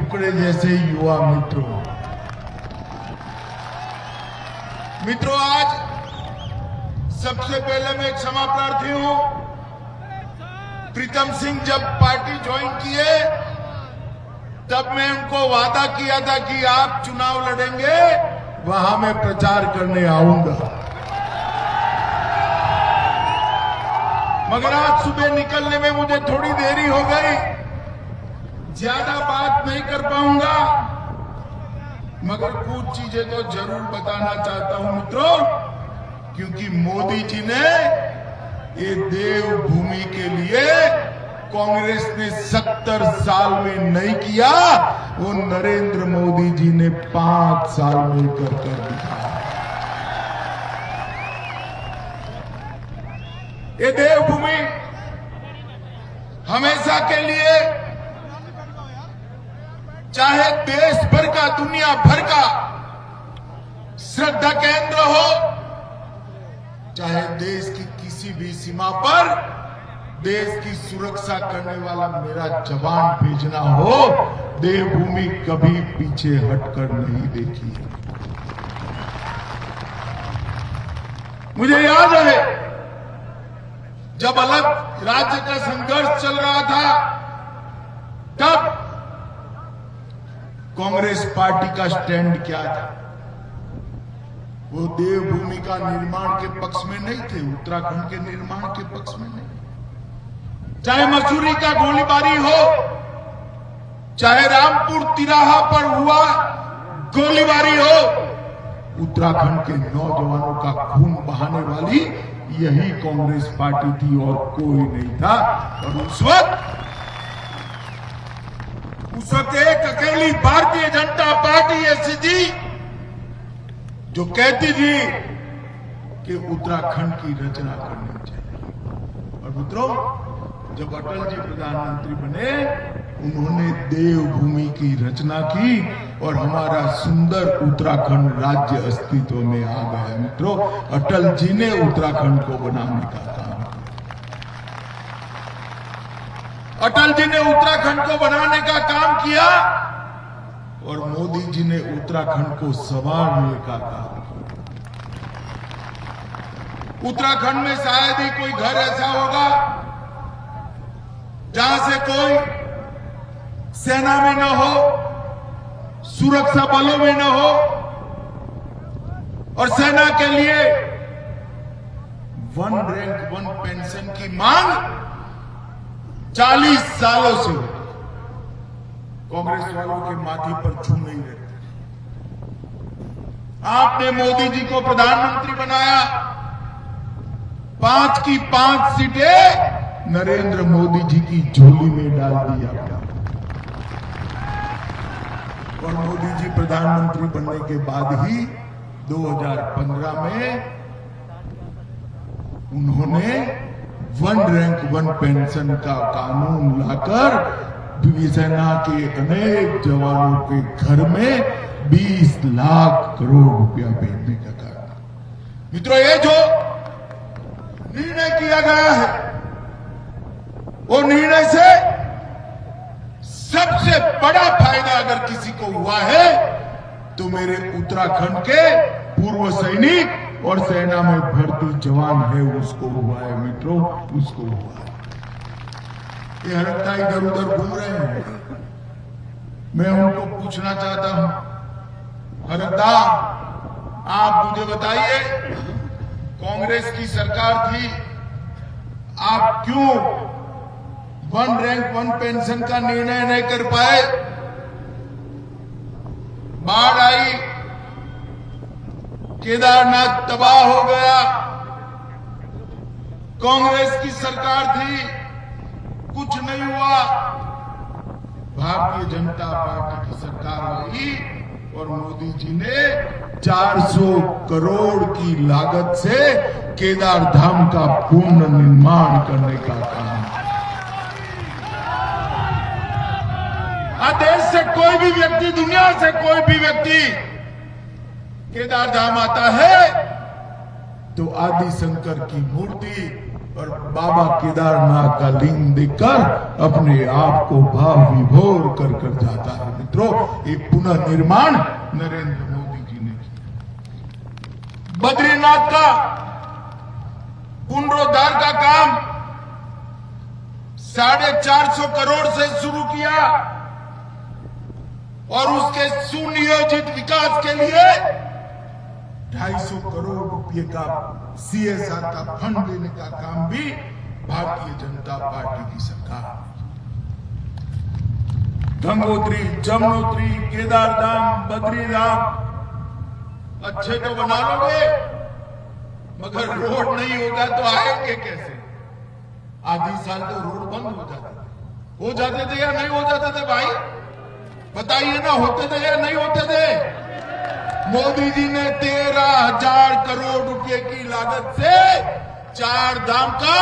टुकड़े जैसे युवा मित्रों, आज सबसे पहले मैं क्षमा प्रार्थी हूं। प्रीतम सिंह जब पार्टी ज्वाइन किए तब मैं उनको वादा किया था कि आप चुनाव लड़ेंगे, वहां मैं प्रचार करने आऊंगा। मगर आज सुबह निकलने में मुझे थोड़ी देरी हो गई, ज्यादा बात नहीं कर पाऊंगा, मगर कुछ चीजें तो जरूर बताना चाहता हूं मित्रों, क्योंकि मोदी जी ने ये देवभूमि के लिए कांग्रेस ने 70 साल में नहीं किया, वो नरेंद्र मोदी जी ने 5 साल में कर दिखाया। ये देवभूमि हमेशा के लिए, चाहे देश भर का, दुनिया भर का श्रद्धा केंद्र हो, चाहे देश की किसी भी सीमा पर देश की सुरक्षा करने वाला मेरा जवान भेजना हो, देवभूमि कभी पीछे हटकर नहीं देखी है। मुझे याद है जब अलग राज्य का संघर्ष चल रहा था, तब कांग्रेस पार्टी का स्टैंड क्या था? वो देवभूमि का निर्माण के पक्ष में नहीं थे, उत्तराखंड के निर्माण के पक्ष में नहीं। चाहे मसूरी का गोलीबारी हो, चाहे रामपुर तिराहा पर हुआ गोलीबारी हो, उत्तराखंड के नौजवानों का खून बहाने वाली यही कांग्रेस पार्टी थी और कोई नहीं था। और उस वक्त एक अकेली भारतीय जनता पार्टी ऐसी थी जो कहती थी कि उत्तराखंड की रचना करनी चाहिए। और मित्रों, जब अटल जी प्रधानमंत्री बने, उन्होंने देवभूमि की रचना की और हमारा सुंदर उत्तराखंड राज्य अस्तित्व में आ गया। मित्रों, अटल जी ने उत्तराखंड को बनाने का काम किया। अटल जी ने उत्तराखंड को बनाने का काम किया और मोदी जी ने उत्तराखंड को संवारने का काम किया। उत्तराखंड में शायद ही कोई घर ऐसा होगा जहां से कोई सेना में न हो, सुरक्षा बलों में न हो, और सेना के लिए 1 रैंक 1 पेंशन की मांग 40 सालों से कांग्रेस वालों के माथे पर छू नहीं रहती। आपने मोदी जी को प्रधानमंत्री बनाया, 5 की 5 सीटें नरेंद्र मोदी जी की झोली में डाल दिया। और मोदी जी प्रधानमंत्री बनने के बाद ही 2015 में उन्होंने 1 रैंक 1 पेंशन का कानून लाकर सेना के अनेक जवानों के घर में 20 लाख करोड़ रुपया भेजने का काम। मित्रों, ये जो निर्णय किया गया है, वो निर्णय से सबसे बड़ा फायदा अगर किसी को हुआ है तो मेरे उत्तराखंड के पूर्व सैनिक और सेना में भर्ती जवान है, उसको हुआ है। मित्रों, उसको हुआ है। ये हरकता इधर उधर घूम रहे हैं, मैं उनको पूछना चाहता हूं, हरकता, आप मुझे बताइए, कांग्रेस की सरकार थी, आप क्यों 1 रैंक 1 पेंशन का निर्णय नहीं कर पाए? बाढ़ आई, केदारनाथ तबाह हो गया, कांग्रेस की सरकार थी, कुछ नहीं हुआ। भारतीय जनता पार्टी की सरकार आई और मोदी जी ने 400 करोड़ की लागत से केदार धाम का पूर्ण निर्माण करने का काम। देश से कोई भी व्यक्ति, दुनिया से कोई भी व्यक्ति केदार धाम आता है तो आदि शंकर की मूर्ति और बाबा केदारनाथ का लिंग देखकर अपने आप को भाव विभोर कर कर जाता है। मित्रों, ये पुनर्निर्माण नरेंद्र मोदी जी ने किया। बद्रीनाथ का पुनरुद्धार का काम 450 करोड़ से शुरू किया और उसके सुनियोजित विकास के लिए 250 करोड़ रुपए का CSR का फंड देने का काम भी भारतीय जनता पार्टी की सरकार ने। गंगोत्री, जमुनोत्री, केदारधाम, बद्रीधाम अच्छे तो बना लोगे, मगर रोड नहीं होगा तो आएंगे कैसे? आधी साल तो रोड बंद हो जाते थे या नहीं हो जाते थे भाई? बताइए ना, होते थे या नहीं होते थे? मोदी जी ने 13,000 करोड़ रुपए की लागत से 4 धाम का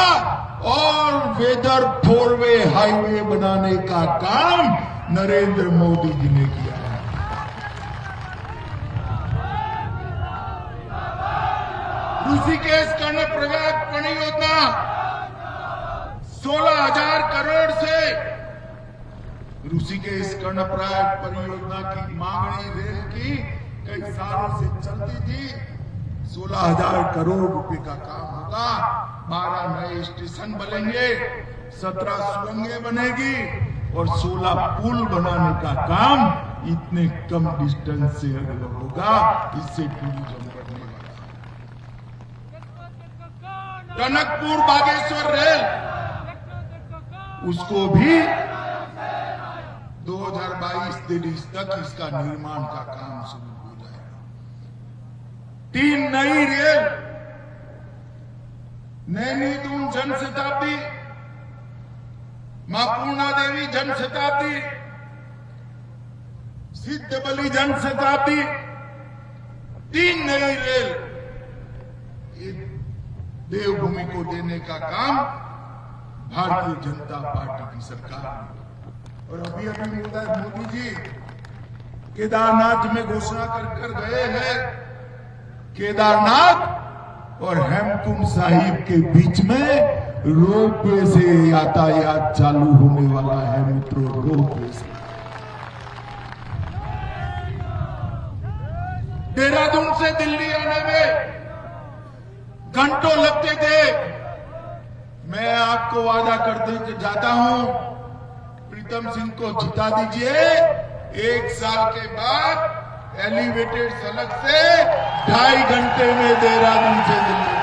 और वेदर 4-वे हाईवे बनाने का काम नरेंद्र मोदी जी ने किया है। ऋषिकेश कर्णप्रयाग परियोजना 16,000 करोड़ से ऋषिकेश कर्णप्रयाग परियोजना की मांगनी रेल की कई सालों से चलती थी। 16,000 करोड़ रुपए का काम होगा। 12 नए स्टेशन बनेंगे, 17 सुरंगें बनेगी और 16 पुल बनाने का काम इतने कम डिस्टेंस से होगा। इससे टूरिज्म बढ़ने वाला। टनकपुर बागेश्वर रेल, उसको भी 2022-23 तक इसका निर्माण का काम शुरू हो जाएगा। 3 नई रेल, नैनी दून जनशताब्दी, मां पूर्णा देवी जनशताब्दी, सिद्धबली जनशताब्दी, 3 नई रेल देवभूमि को देने का काम भारतीय जनता पार्टी की सरकार ने। और अभी मोदी जी केदारनाथ में घोषणा कर गए हैं, केदारनाथ और हेमकुंड साहिब के बीच में रोपवे से यातायात चालू होने वाला है। मित्रों, रोपवे से देहरादून से दिल्ली आने में घंटों लगते थे। मैं आपको वादा करते जाता हूं, प्रीतम सिंह को जिता दीजिए, 1 साल के बाद एलिवेटेड सड़क से 2.5 घंटे में देहरादून से दिल्ली।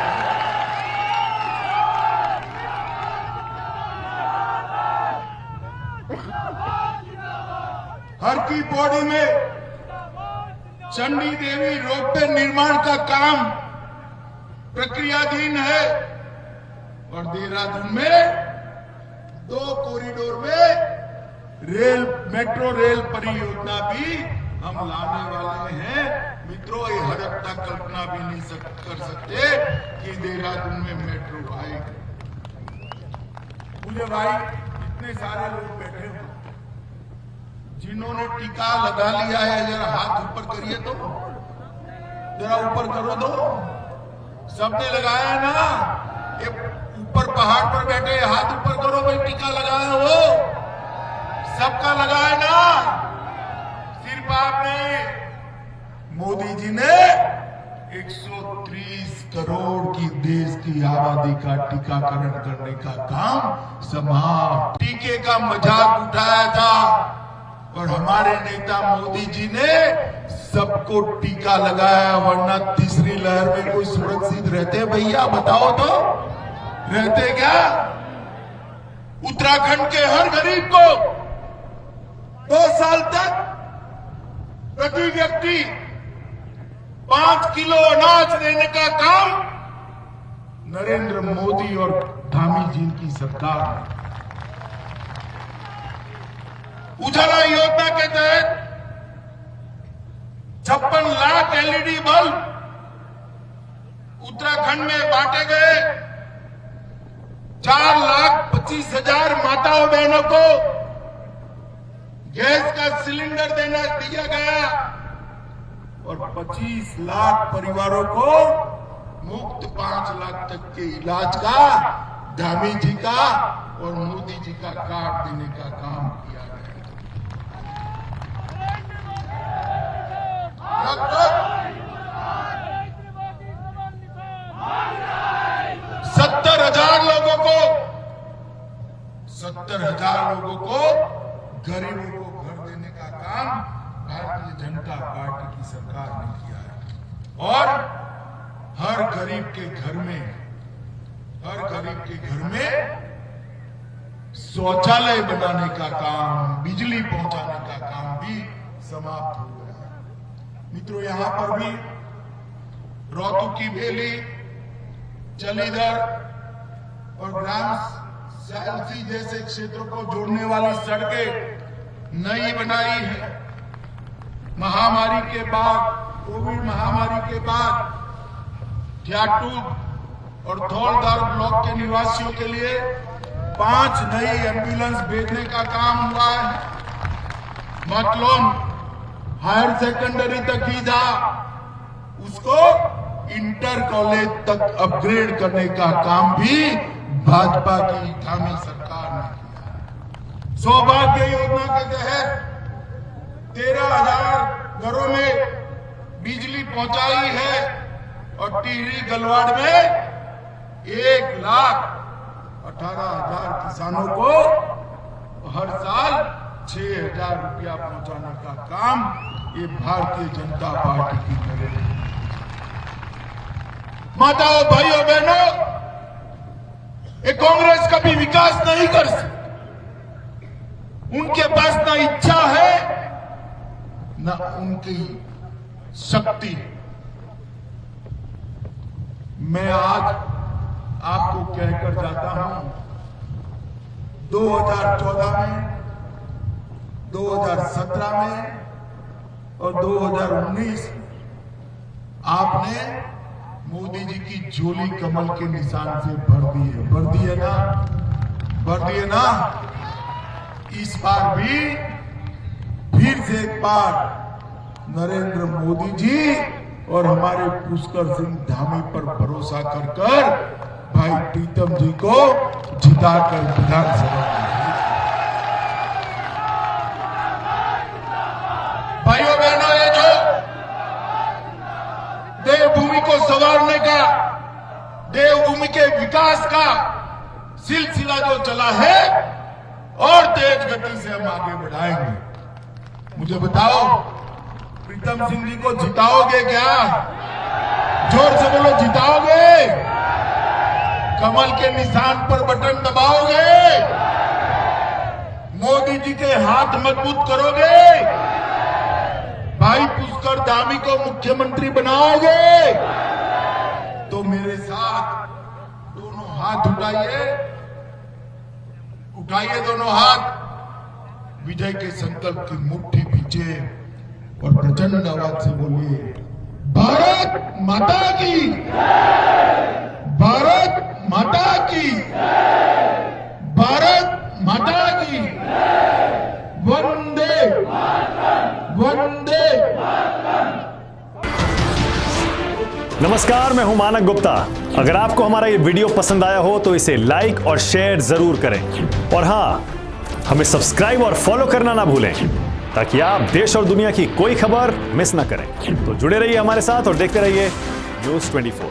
हर की पौड़ी में चंडी देवी रोपवे निर्माण का काम प्रक्रियाधीन है और देहरादून में 2 कॉरिडोर में मेट्रो रेल परियोजना भी हम लाने वाले हैं। मित्रों, ये हर हफ्ता कल्पना भी नहीं कर सकते कि देहरादून में मेट्रो आएगी। मुझे भाई इतने सारे लोग बैठे हो जिन्होंने टीका लगा लिया है, जरा हाथ ऊपर करिए तो, जरा ऊपर करो तो। सबने लगाया है ना? ये ऊपर पहाड़ पर बैठे हाथ ऊपर करो भाई, टीका लगाया हो, सबका लगाया ना, सिर्फ आपने। मोदी जी ने 130 करोड़ की देश की आबादी का टीकाकरण करने का काम समाप्त। टीके का मजाक उठाया था और हमारे नेता मोदी जी ने सबको टीका लगाया, वरना तीसरी लहर में कोई सुरक्षित रहते भैया? बताओ तो, रहते क्या? उत्तराखंड के हर गरीब को 2 साल तक प्रति व्यक्ति 5 किलो अनाज देने का काम नरेंद्र मोदी और धामी जी की सरकार ने। उजाला योजना के तहत 56 लाख LED बल्ब उत्तराखंड में बांटे गए। 4,25,000 माताओं बहनों को गैस का सिलेंडर दिया गया और 25 लाख परिवारों को मुफ्त 5 लाख तक के इलाज का धामी जी का और मोदी जी का काट देने का काम किया गया। लगभग 70,000 लोगों को 70,000 लोगों को गरीबों को घर देने का काम भारतीय जनता पार्टी की सरकार ने किया है। और हर गरीब के घर में शौचालय बनाने का काम, बिजली पहुंचाने का काम भी समाप्त हो गया है। मित्रों, यहां पर भी रोहतू की बेली, चलीधर और ग्राम सालसी जैसे क्षेत्रों को जोड़ने वाली सड़कें नई बनाई है। महामारी के बाद, कोविड महामारी के बाद ख्याटूब और धौलधार ब्लॉक के निवासियों के लिए 5 नई एम्बुलेंस भेजने का काम हुआ है। मतलोन हायर सेकेंडरी तक ही था, उसको इंटर कॉलेज तक अपग्रेड करने का काम भी भाजपा की धामी सरकार ने किया। सौभाग्य योजना के तहत 13,000 घरों में बिजली पहुंचाई है और टिहरी गलवाड़ में 1,18,000 किसानों को हर साल 6,000 रुपया पहुंचाने का काम ये भारतीय जनता पार्टी की करेगी। माताओं, भाइयों, बहनों, ये कांग्रेस कभी विकास नहीं कर सकती। उनके पास ना इच्छा है ना उनकी शक्ति। मैं आज आपको कहकर जाता हूं, 2014 में, 2017 में और 2019 आपने मोदी जी की झोली कमल के निशान से भर दी है ना। इस बार भी फिर से एक बार नरेंद्र मोदी जी और हमारे पुष्कर सिंह धामी पर भरोसा कर भाई प्रीतम जी को जिताकर विधानसभा में। भाइयों बहनों, ये जो देवभूमि को संवारने का, देवभूमि के विकास का सिलसिला जो चला है और तेज गति से हम आगे बढ़ाएंगे। मुझे बताओ, प्रीतम सिंह जी को जिताओगे क्या? जोर से बोलो, जिताओगे? कमल के निशान पर बटन दबाओगे? मोदी जी के हाथ मजबूत करोगे? भाई पुष्कर धामी को मुख्यमंत्री बनाओगे? तो मेरे साथ दोनों हाथ उठाइए दोनों हाथ, विजय के संकल्प की मुट्ठी पीछे और प्रचंड आवाज से बोलिए, भारत माता की, भारत माता की, भारत माता की, वंदे वंदे। नमस्कार, मैं हूं मानक गुप्ता। अगर आपको हमारा ये वीडियो पसंद आया हो तो इसे लाइक और शेयर जरूर करें और हां, हमें सब्सक्राइब और फॉलो करना ना भूलें ताकि आप देश और दुनिया की कोई खबर मिस ना करें। तो जुड़े रहिए हमारे साथ और देखते रहिए न्यूज़ 24।